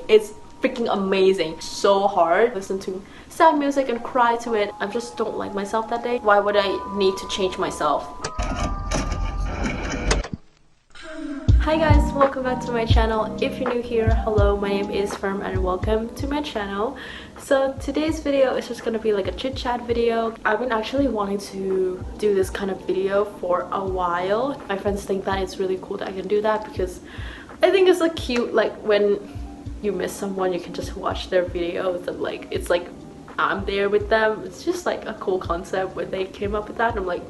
It's freaking amazing. So hard. Listen to sad music and cry to it. I just don't like myself that day. Why would I need to change myself? Hi guys, welcome back to my channel. If you're new here, hello, my name is Firm and welcome to my channel. So today's video is just gonna be like a chit chat video. I've been actually wanting to do this kind of video for a while. My friends think that it's really cool that I can do that because I think it's like cute, like when you miss someone you can just watch their videos and like it's like I'm there with them. It's just like a cool concept when they came up with that and I'm like,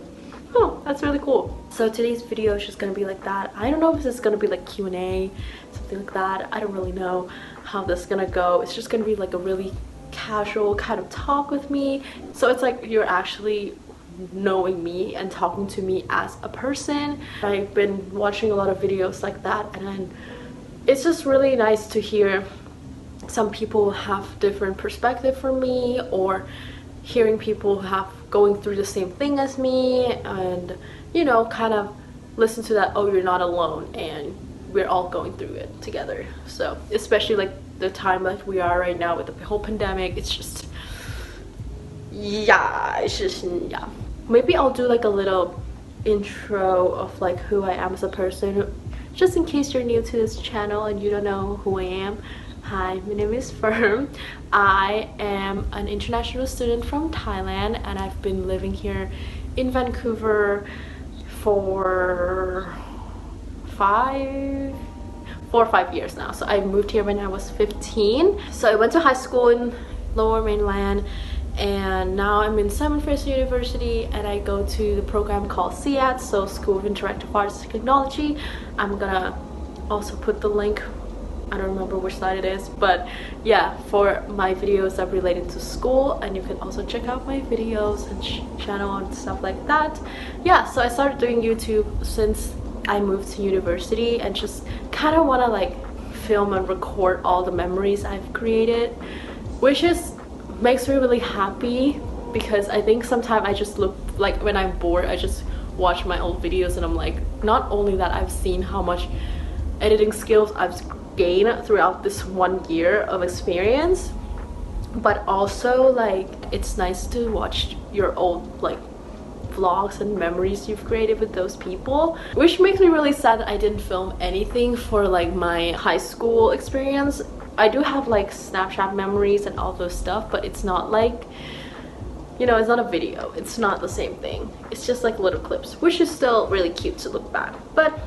oh, that's really cool. So today's video is just gonna be like that. I don't know if this is gonna be like Q&A, something like that. I don't really know how this is gonna go. It's just gonna be like a really casual kind of talk with me. So it's like you're actually knowing me and talking to me as a person. I've been watching a lot of videos like that, and then it's just really nice to hear some people have different perspective from me, or hearing people who have going through the same thing as me, and you know, kind of listen to that, oh, you're not alone and we're all going through it together. So especially like the time that we are right now with the whole pandemic, it's just yeah. Maybe I'll do like a little intro of like who I am as a person, just in case you're new to this channel and you don't know who I am. Hi, my name is Firm. I am an international student from Thailand and I've been living here in Vancouver for 4 or 5 years now. So I moved here when I was 15. So I went to high school in Lower Mainland, and now I'm in Simon Fraser University and I go to the program called CAT, so School of Interactive Arts and Technology. I'm gonna also put the link, I don't remember which side it is, but yeah, for my videos that related to school, and you can also check out my videos and channel and stuff like that. Yeah, so I started doing YouTube since I moved to university and just kind of want to like film and record all the memories I've created, which makes me really happy because I think sometimes I just look like, when I'm bored, I just watch my old videos and I'm like, not only that I've seen how much editing skills I've gained throughout this 1 year of experience, but also like it's nice to watch your old like vlogs and memories you've created with those people, which makes me really sad that I didn't film anything for like my high school experience. I do have like Snapchat memories and all those stuff, but it's not like, you know, it's not a video, it's not the same thing. It's just like little clips, which is still really cute to look back. But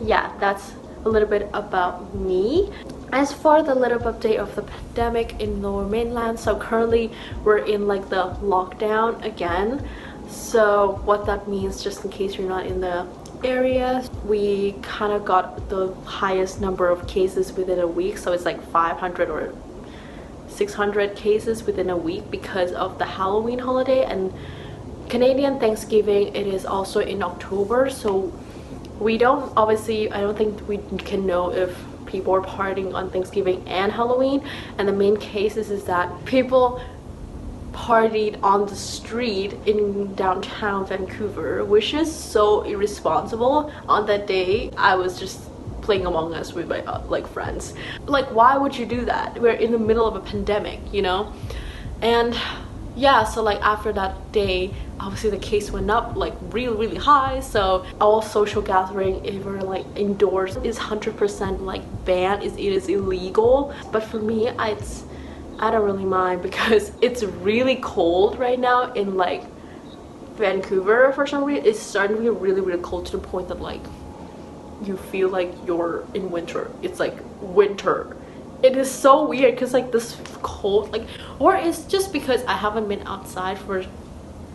yeah, that's a little bit about me. As for the little update of the pandemic in Lower Mainland, so currently we're in like the lockdown again. So what that means, just in case you're not in the area, we kind of got the highest number of cases within a week. So it's like 500 or 600 cases within a week because of the Halloween holiday, and Canadian Thanksgiving, it is also in October. So we don't, obviously, I don't think we can know if people are partying on Thanksgiving and Halloween. And the main cases is that people partied on the street in downtown Vancouver, which is so irresponsible. On that day, I was just playing Among Us with my like friends. Like, why would you do that? We're in the middle of a pandemic, you know? And yeah, so like after that day, obviously the case went up like really high. So all social gathering, if we're like indoors, is 100% like banned. It is illegal. But for me, I don't really mind because it's really cold right now in like Vancouver. For some reason, it's starting to be really cold to the point that like you feel like you're in winter. It's like winter. It is so weird because like this cold, like, or it's just because I haven't been outside for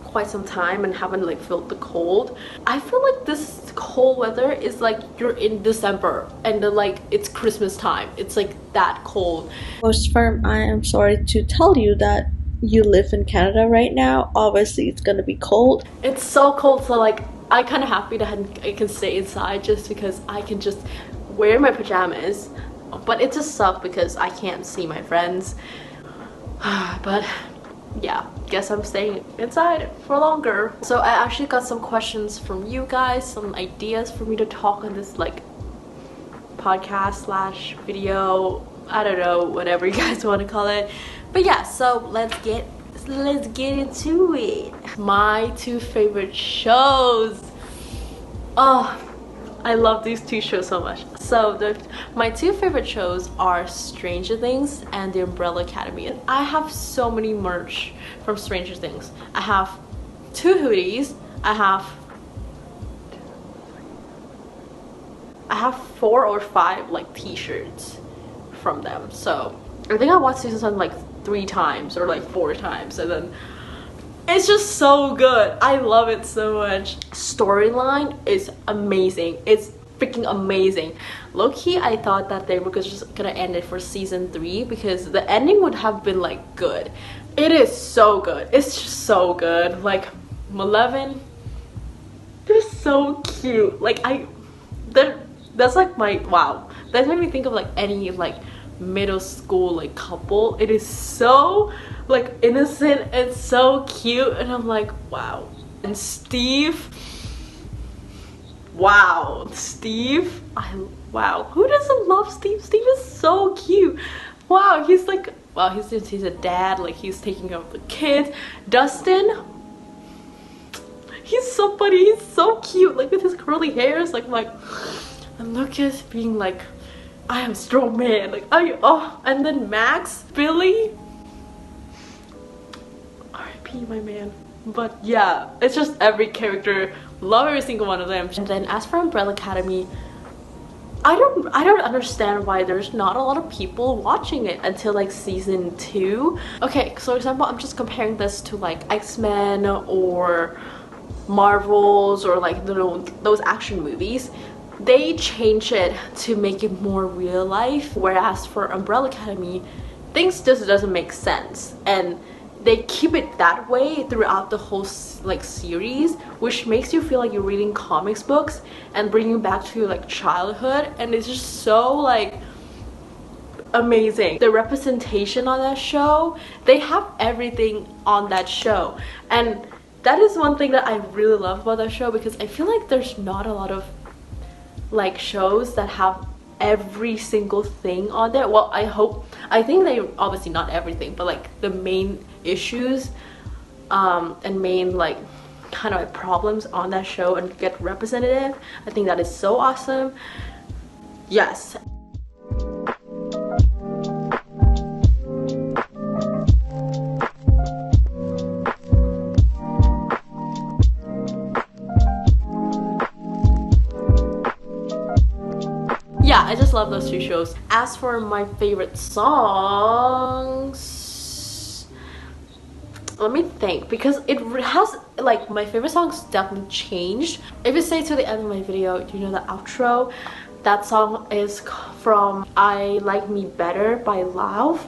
quite some time and haven't like felt the cold. I feel like this cold weather is like you're in December and then like it's Christmas time. It's like that cold. Most Firm, I am sorry to tell you that you live in Canada right now. Obviously it's gonna be cold. It's so cold, so like I'm kind of happy that I can stay inside just because I can just wear my pajamas. But it just sucks because I can't see my friends. But yeah, guess I'm staying inside for longer. So I actually got some questions from you guys, some ideas for me to talk on this like podcast slash video. I don't know, whatever you guys want to call it. But yeah, so let's get into it. My two favorite shows. Oh, I love these two shows so much. So my two favorite shows are Stranger Things and The Umbrella Academy. And I have so many merch from Stranger Things. I have 2 hoodies. I have 4 or 5 like t-shirts from them. So I think I watched season 1 like 3 times or like 4 times, and then it's just so good. I love it so much. Storyline is amazing. It's freaking amazing. Low-key, I thought that they were just gonna end it for season 3 because the ending would have been like good. It is so good. It's just so good. Like Maleven, they're so cute. Like that's like my wow. That made me think of like any like middle school like couple. It is so like innocent and so cute, and I'm like wow. And Steve, wow, Steve, wow, who doesn't love Steve? Steve is so cute. Wow, he's like, wow, he's a dad, like he's taking care of the kids. Dustin, he's so funny, he's so cute, like with his curly hairs, like and Lucas being like, I am a strong man, like and then Max, Billy, R.I.P. my man. But yeah, it's just every character, love every single one of them. And then as for Umbrella Academy, I don't understand why there's not a lot of people watching it until like season 2. Okay, so for example, I'm just comparing this to like X-Men or Marvels or like those action movies. They change it to make it more real life, whereas for Umbrella Academy, things just doesn't make sense, and they keep it that way throughout the whole like series, which makes you feel like you're reading comics books and bring you back to like childhood, and it's just so like amazing. The representation on that show, they have everything on that show, and that is one thing that I really love about that show, because I feel like there's not a lot of like shows that have every single thing on there. Well, I think they obviously not everything, but like the main issues and main like kind of like problems on that show and get representative. I think that is so awesome. Yes. Yeah, I just love those 2 shows. As for my favorite songs, let me think, because it has like my favorite songs definitely changed. If you stay to the end of my video, you know the outro. That song is from I Like Me Better by Lauv,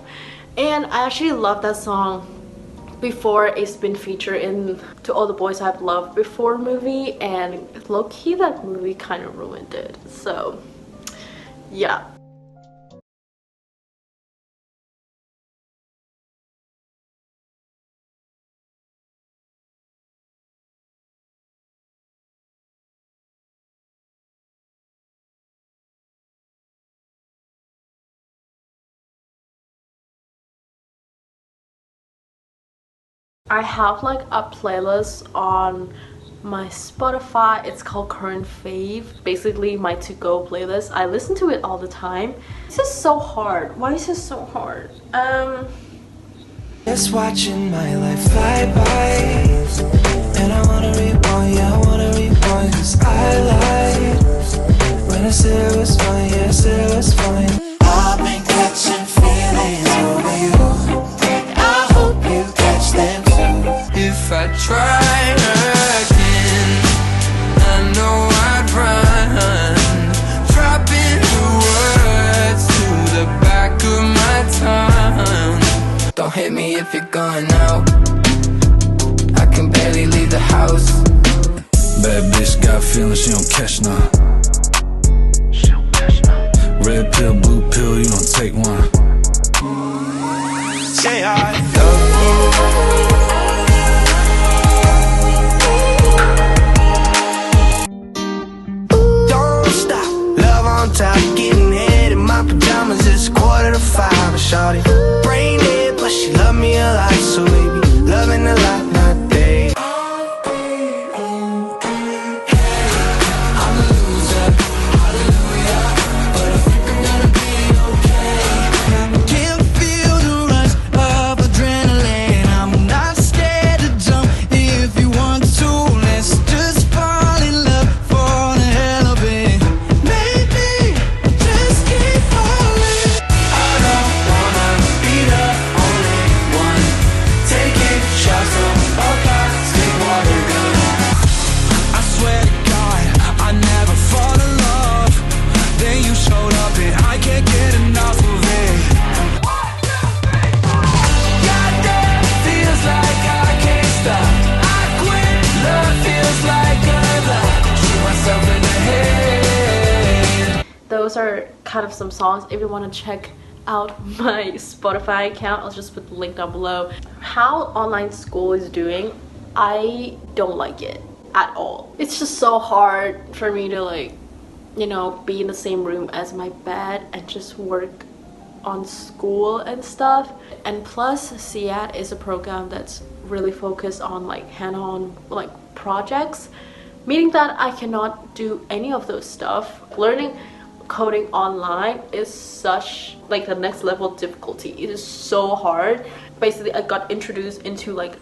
and I actually love that song before it's been featured in To All the Boys I've Loved Before movie, and low-key that movie kind of ruined it. So yeah. I have like a playlist on my Spotify. It's called Current Fave, basically my to-go playlist. I listen to it all the time. This is so hard. Why is this so hard? Just watching my life fly by, and I wanna rewind, yeah, I wanna rewind, 'cause I lied when I said it was fine, yeah, I said it was fine. I've been catching feelings over you, I hope you catch them too. If I tried again, I know I'd run, dropping the words to the back of my tongue. Don't hit me if you're gone now, I can barely leave the house. Bad bitch got feelings, she don't catch none. Red pill, blue pill, you don't take one. Say I love you. Don't stop, love on top, getting head in my pajamas, it's 4:45. shawty. Brain dead, but she love me a lot. So baby, loving a lot, not day. I'm a loser, hallelujah, but I think I'm gonna be okay. Can't feel the rush of adrenaline. I'm not scared to jump if you want to. Let's just fall in love for the hell of it. Maybe just keep falling. I don't wanna be the only one taking shots from a plastic water gun. I swear to God, I never fall in love. Then you showed up and I can't get enough of it. Goddamn, feels like I can't stop. I quit, love feels like a lie. Shoot myself in the head. Those are kind of some songs. If you want to check out my Spotify account, I'll just put the link down below. How online school is doing, I don't like it at all. It's just so hard for me to like, you know, be in the same room as my bed and just work on school and stuff. And plus CAT is a program that's really focused on like hand-on like projects, meaning that I cannot do any of those stuff. Learning coding online is such like the next level of difficulty. It is so hard. Basically I got introduced into like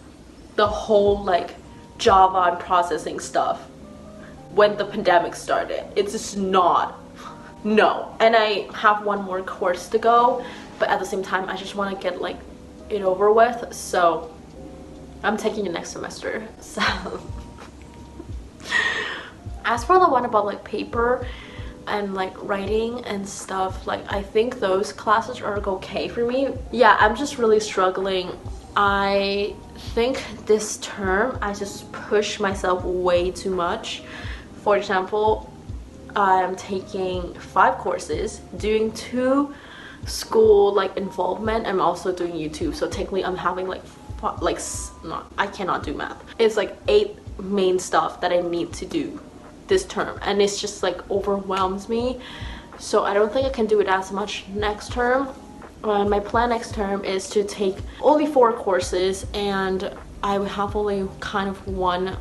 the whole like Java and processing stuff when the pandemic started. It's just not, no. And I have one more course to go, but at the same time I just want to get like it over with, so I'm taking it next semester. So as for the one about like paper and like writing and stuff, like I think those classes are okay for me. Yeah, I'm just really struggling. I think this term I just push myself way too much. For example, I'm taking 5 courses, doing 2 school like involvement. I'm also doing YouTube, so technically I'm having like no, I cannot do math. It's like 8 main stuff that I need to do this term, and it's just like overwhelms me. So I don't think I can do it as much next term. My plan next term is to take only 4 courses, and I will have only kind of 1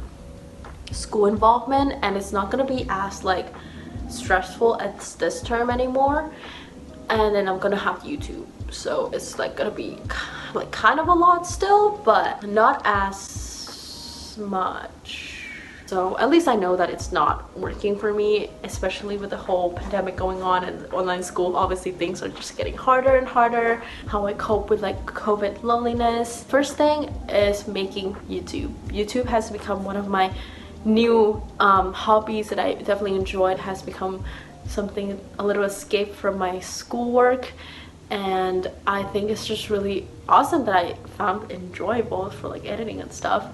school involvement, and it's not gonna be as like stressful as this term anymore. And then I'm gonna have YouTube, so it's like gonna be like kind of a lot still, but not as much. So at least I know that it's not working for me, especially with the whole pandemic going on and online school. Obviously things are just getting harder and harder. How I cope with like COVID loneliness. First thing is making YouTube. YouTube has become one of my new hobbies that I definitely enjoyed. Has become something, a little escape from my schoolwork, and I think it's just really awesome that I found enjoyable for like editing and stuff.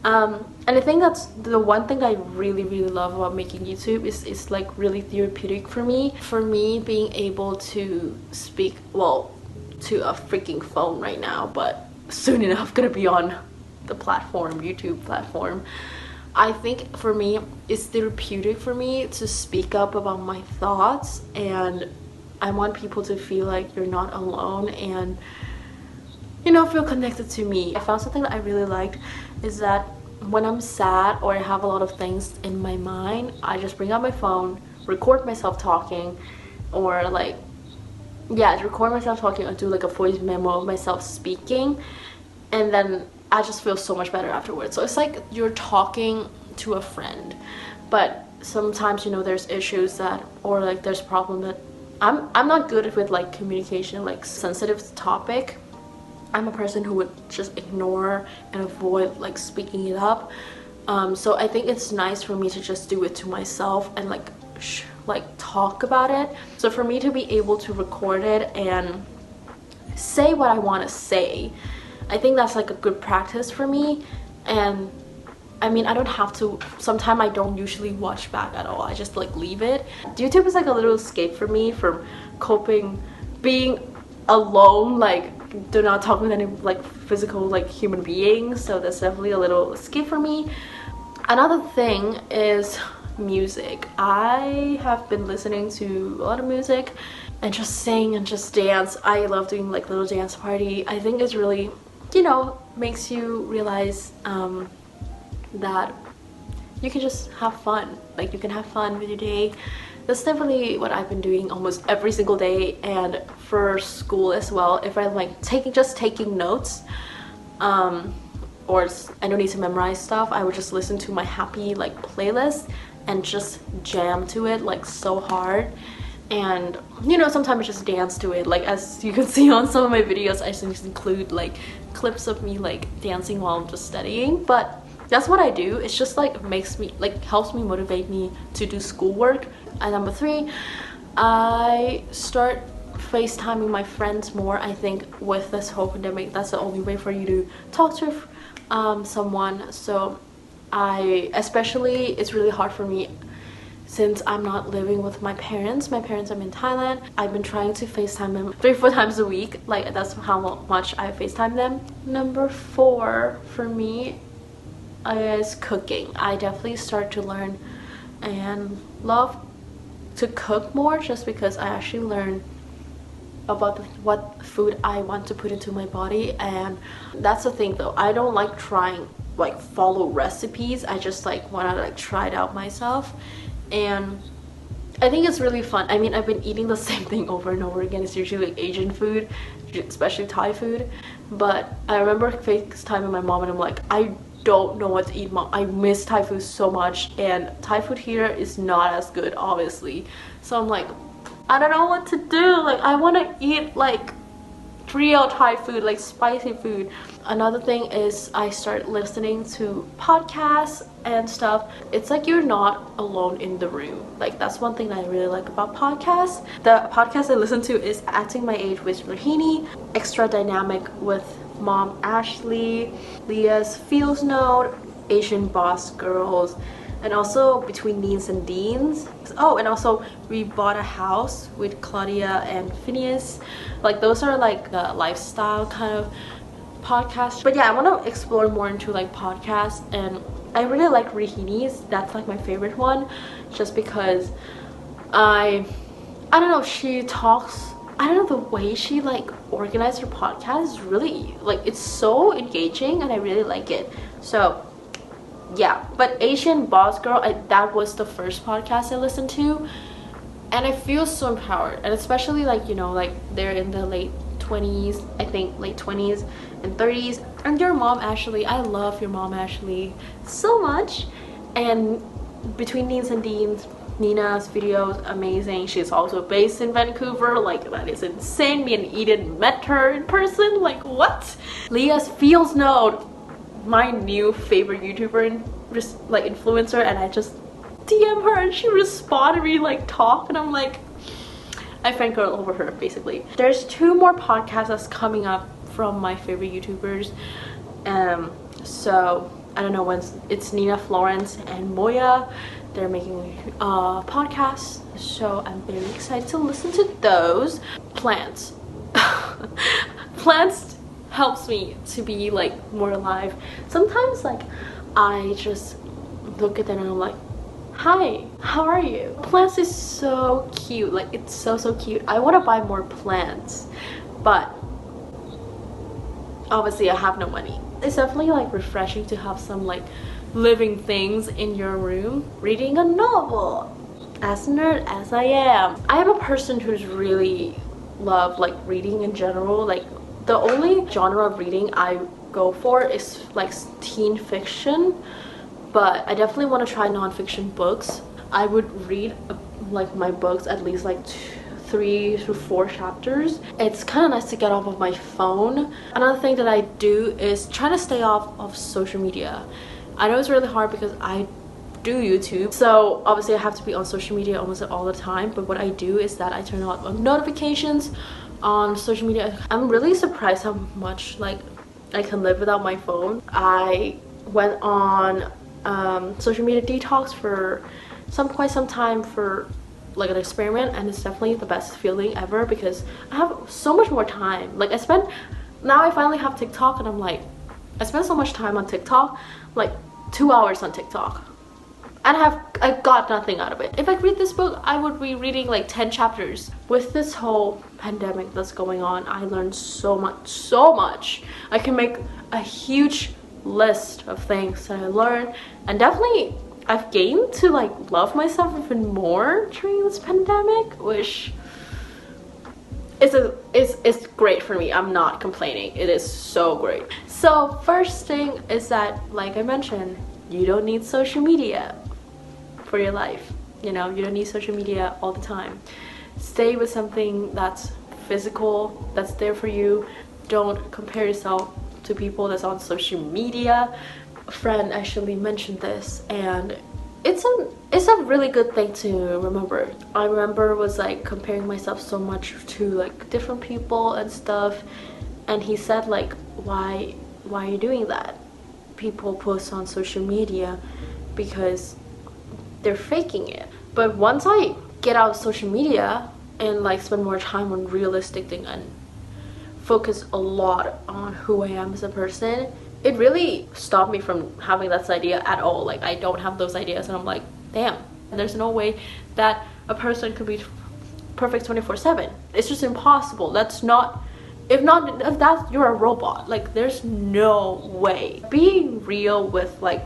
And I think that's the one thing I really love about making YouTube is it's like really therapeutic for me. For me, being able to speak, well, to a freaking phone right now, but soon enough gonna be on the platform, YouTube platform. I think for me, it's therapeutic for me to speak up about my thoughts, and I want people to feel like you're not alone and, you know, feel connected to me. I found something that I really liked is that when I'm sad or I have a lot of things in my mind, I just bring out my phone, record myself talking, or like, yeah, record myself talking or do like a voice memo of myself speaking, and then I just feel so much better afterwards. So it's like you're talking to a friend. But sometimes, you know, there's issues that, or like there's a problem that I'm not good with like communication, like sensitive topic. I'm a person who would just ignore and avoid like speaking it up. So I think it's nice for me to just do it to myself and like talk about it. So for me to be able to record it and say what I want to say, I think that's like a good practice for me. And I mean, I don't have to, sometimes I don't usually watch back at all. I just like leave it. YouTube is like a little escape for me from coping, being alone, like do not talk with any like physical like human beings. So that's definitely a little escape for me. Another thing is music. I have been listening to a lot of music, and just sing and just dance. I love doing like little dance party. I think it's really, you know, makes you realize that you can just have fun. Like you can have fun with your day. That's definitely what I've been doing almost every single day, and for school as well. If I'm like taking notes, or I don't need to memorize stuff, I would just listen to my happy like playlist and just jam to it like so hard. And you know, sometimes I just dance to it. Like as you can see on some of my videos, I just include like clips of me like dancing while I'm just studying. But that's what I do. It's just like makes me like helps me motivate me to do schoolwork. And number 3, I start FaceTiming my friends more. I think with this whole pandemic, that's the only way for you to talk to someone. So especially it's really hard for me since I'm not living with my parents. My parents are in Thailand. I've been trying to FaceTime them 3-4 times a week. Like that's how much I FaceTime them. Number 4 for me is cooking. I definitely start to learn and love to cook more, just because I actually learn about what food I want to put into my body. And that's the thing though, I don't like trying like follow recipes. I just like want to like try it out myself, and I think it's really fun. I mean, I've been eating the same thing over and over again. It's usually like Asian food, especially Thai food. But I remember FaceTiming my mom and I'm like, I don't know what to eat, mom. I miss Thai food so much, and Thai food here is not as good, obviously. So I'm like, I don't know what to do. Like I want to eat like real Thai food, like spicy food. Another thing is I start listening to podcasts and stuff. It's like you're not alone in the room. Like that's one thing that I really like about podcasts. The podcast I listen to is Acting My Age with Rahini, Extra Dynamic with Mom Ashley, Leah's Feels Note, Asian Boss Girls, and also Between Neens and Deans. Oh, and also We Bought a House with Claudia and Phineas. Like those are like the lifestyle kind of podcasts. But yeah, I want to explore more into like podcasts, and I really like Rahini's. That's like my favorite one, just because I don't know, she talks, I don't know, the way she like organized her podcast is really like, it's so engaging and I really like it. So yeah, but Asian Boss Girl, that was the first podcast I listened to, and I feel so empowered. And especially like, you know, like they're in the late 20s, I think late 20s and 30s. And your mom Ashley, I love your mom Ashley so much. And Between Neens and Deans, Nina's videos, amazing. She's also based in Vancouver. Like that is insane. Me and Eden met her in person. Like what? Leah's Feels Note, my new favorite YouTuber like influencer, and I just DM her and she responded, we like talk, and I'm like, I fangirl over her basically. There's 2 more podcasts that's coming up from my favorite YouTubers. So I don't know when. It's Nina Florence and Moya. They're making a podcast, so I'm very excited to listen to those. Plants. Plants helps me to be like more alive. Sometimes like I just look at them and I'm like, hi, how are you? Plants is so cute. Like it's so cute. I want to buy more plants, but obviously I have no money. It's definitely like refreshing to have some like living things in your room. Reading a novel, as nerd as I am, I am a person who's really love like reading in general. Like the only genre of reading I go for is like teen fiction, but I definitely want to try non-fiction books. I would read like my books at least like 3 to 4 chapters. It's kind of nice to get off of my phone. Another thing that I do is try to stay off of social media. I know it's really hard because I do YouTube, so obviously I have to be on social media almost all the time, but what I do is that I turn on notifications on social media. I'm really surprised how much like I can live without my phone. I went on social media detox for quite some time for like an experiment, and it's definitely the best feeling ever because I have so much more time. Like now I finally have TikTok, and I'm like, I spend so much time on TikTok, like 2 hours on TikTok. and I got nothing out of it. If I read this book, I would be reading like 10 chapters. With this whole pandemic that's going on, I learned so much. I can make a huge list of things that I learned, and definitely I've gained to like love myself even more during this pandemic, which is great for me. I'm not complaining. It is so great. So first thing is that, like I mentioned, you don't need social media for your life. You know, you don't need social media all the time. Stay with something that's physical, that's there for you. Don't compare yourself to people that's on social media. A friend actually mentioned this, and it's a really good thing to remember. I remember was like comparing myself so much to like different people and stuff, and he said like, why are you doing that? People post on social media because they're faking it. But once I get out of social media and like spend more time on realistic thing and focus a lot on who I am as a person, it really stopped me from having that idea at all. Like, I don't have those ideas, and I'm like, damn, there's no way that a person could be perfect 24/7. It's just impossible. That's not, if that, you're a robot. Like, there's no way. Being real with like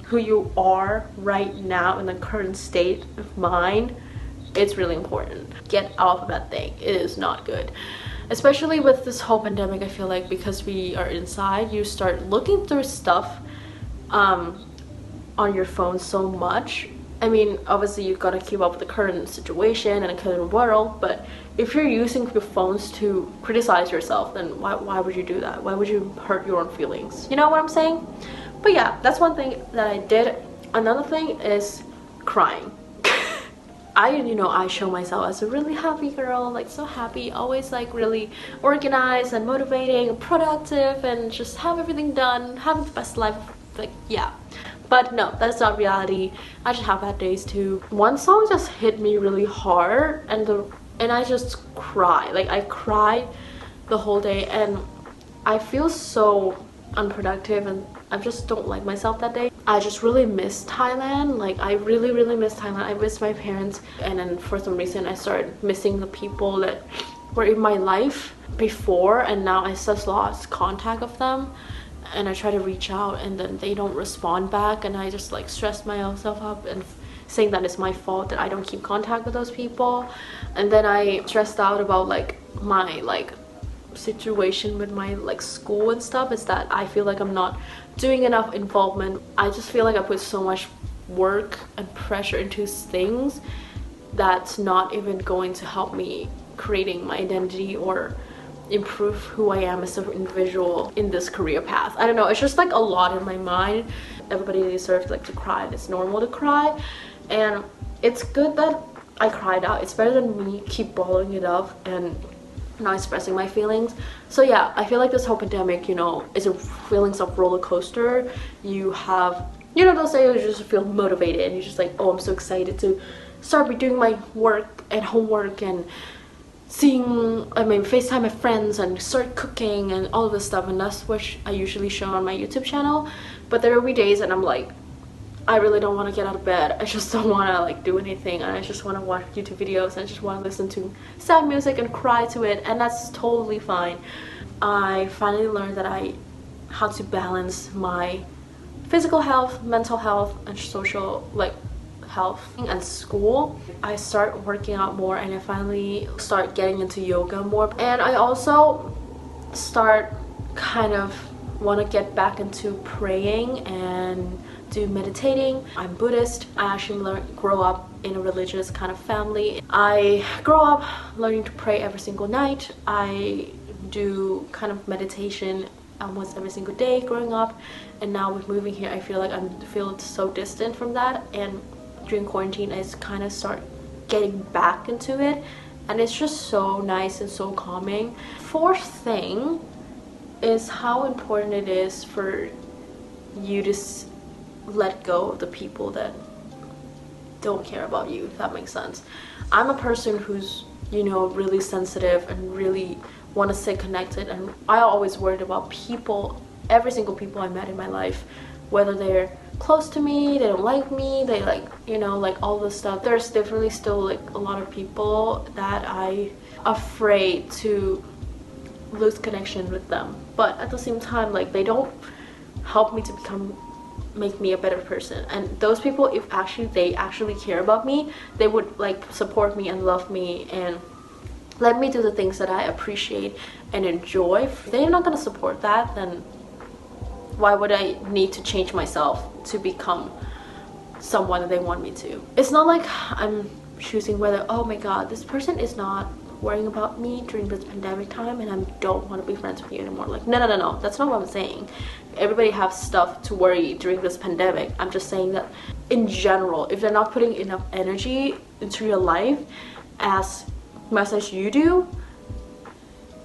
who you are right now in the current state of mind, it's really important. Get off of that thing. It is not good. Especially with this whole pandemic, I feel like because we are inside, you start looking through stuff on your phone so much. I mean, obviously you've got to keep up with the current situation and the current world, but if you're using your phones to criticize yourself, then why would you do that? Why would you hurt your own feelings? You know what I'm saying? But yeah, that's one thing that I did. Another thing is crying. I show myself as a really happy girl, like so happy, always like really organized and motivating and productive and just have everything done, having the best life, like, yeah. But no, that's not reality. I just have bad days too. One song just hit me really hard, and I just cry. Like, I cried the whole day, and I feel so unproductive, and I just don't like myself that day. I just really miss Thailand. Like, I really miss Thailand. I miss my parents, and then for some reason I started missing the people that were in my life before, and now I just lost contact of them, and I try to reach out and then they don't respond back, and I just like stress myself up and saying that it's my fault that I don't keep contact with those people. And then I stressed out about like my like situation with my like school and stuff, is that I feel like I'm not doing enough involvement. I just feel like I put so much work and pressure into things that's not even going to help me creating my identity or improve who I am as an individual in this career path. I don't know, it's just like a lot in my mind. Everybody deserves like to cry. It's normal to cry, and it's good that I cried out. It's better than me keep bottling it up and not expressing my feelings. So yeah, I feel like this whole pandemic, is a feelings of roller coaster. You have, those days you just feel motivated and you're just like, oh, I'm so excited to start doing my work and homework and FaceTime my friends and start cooking and all of this stuff, and that's what I usually show on my YouTube channel. But there will be days and I'm like, I really don't want to get out of bed. I just don't want to like do anything, and I just want to watch YouTube videos and I just want to listen to sad music and cry to it, and that's totally fine. I finally learned that how to balance my physical health, mental health, and social health and school. I start working out more, and I finally start getting into yoga more, and I also start kind of want to get back into praying and do meditating. I'm Buddhist. I actually grow up in a religious kind of family. I grow up learning to pray every single night. I do kind of meditation almost every single day growing up, and now with moving here I feel like I feel so distant from that, and during quarantine I just kind of start getting back into it, and it's just so nice and so calming. Fourth thing is how important it is for you to let go of the people that don't care about you, if that makes sense. I'm a person who's really sensitive and really want to stay connected, and I always worried about people, every single people I met in my life, whether they're close to me, they don't like me, they like, you know, like all this stuff. There's definitely still like a lot of people that I afraid to lose connection with them, but at the same time, like, they don't help me to make me a better person. And those people, if they actually care about me, they would like support me and love me and let me do the things that I appreciate and enjoy. If they're not gonna support that, then why would I need to change myself to become someone that they want me to? It's not like I'm choosing whether, oh my god, this person is not worrying about me during this pandemic time and I don't want to be friends with you anymore. Like, no, that's not what I'm saying. Everybody has stuff to worry during this pandemic. I'm just saying that in general, if they're not putting enough energy into your life as much as you do,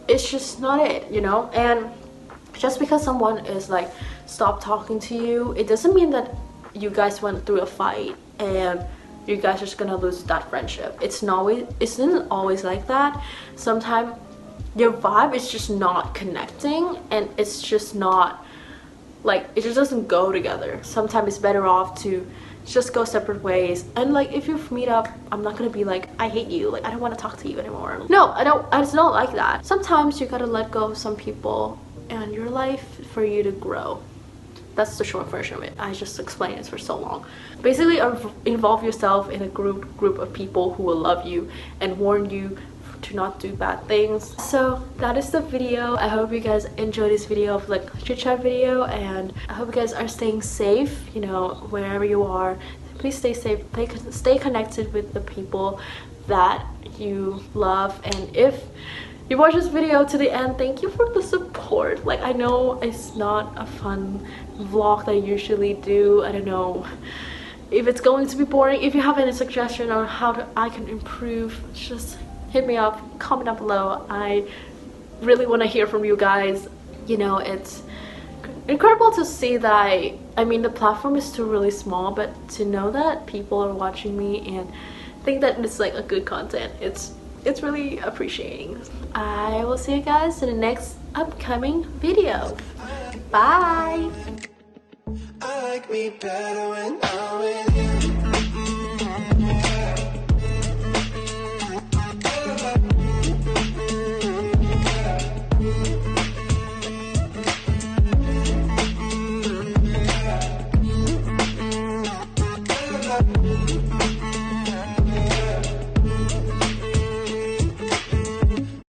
it's just not it, you know? And just because someone is like stop talking to you, it doesn't mean that you guys went through a fight and you guys are just gonna lose that friendship. It isn't always like that. Sometimes your vibe is just not connecting and it's just not like, it just doesn't go together. Sometimes it's better off to just go separate ways. And like, if you meet up, I'm not gonna be like, I hate you, like I don't want to talk to you anymore. No, it's not like that. Sometimes you gotta let go of some people in your life for you to grow. That's the short version of it. I just explained it for so long. Basically, involve yourself in a group of people who will love you and warn you to not do bad things. So that is the video. I hope you guys enjoyed this video of like chit chat video, and I hope you guys are staying safe, you know, wherever you are. Please stay safe, stay connected with the people that you love. And if you watch this video to the end, thank you for the support. Like, I know it's not a fun vlog that I usually do. I don't know if it's going to be boring. If you have any suggestion on how I can improve, just hit me up, comment down below. I really want to hear from you guys. You know, it's incredible to see that I mean, the platform is still really small, but to know that people are watching me and think that it's like a good content, it's really appreciating. I will see you guys in the next upcoming video. Bye. I like me better when